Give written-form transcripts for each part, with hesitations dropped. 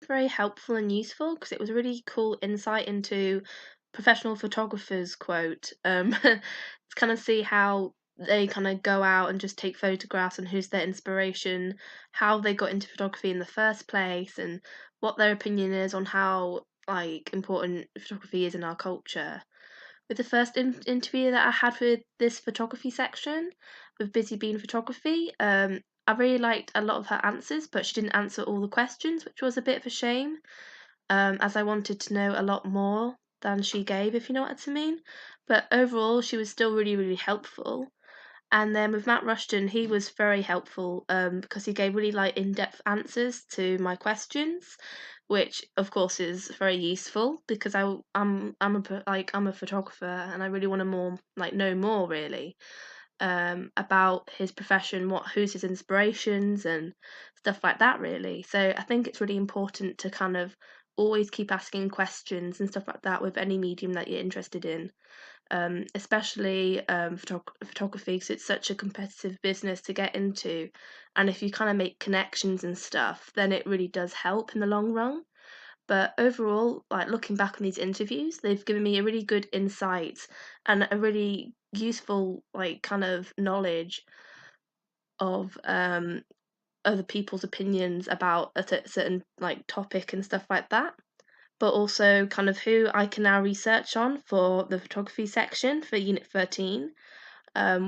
very helpful and useful because it was a really cool insight into professional photographers' quote. To kind of see how they kind of go out and just take photographs and who's their inspiration, how they got into photography in the first place, and what their opinion is on how important photography is in our culture. With the first interview that I had with this photography section with Busy Bean Photography, I really liked a lot of her answers, but she didn't answer all the questions, which was a bit of a shame, as I wanted to know a lot more than she gave, if you know what I mean. But overall, she was still really, really helpful. And then with Matt Rushton, he was very helpful because he gave really in-depth answers to my questions, which of course is very useful because I'm a photographer and I really want to more know more really about his profession, who's his inspirations and stuff like that really. So I think it's really important to kind of always keep asking questions and stuff like that with any medium that you're interested in, especially photography, because it's such a competitive business to get into. And if you kind of make connections and stuff, then it really does help in the long run. But overall, looking back on these interviews, they've given me a really good insight and a really useful, kind of knowledge of other people's opinions about a certain topic and stuff like that, but also kind of who I can now research on for the photography section for Unit 13,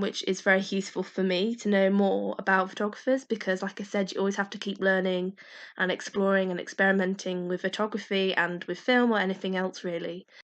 which is very useful for me to know more about photographers because, like I said, you always have to keep learning and exploring and experimenting with photography and with film or anything else, really.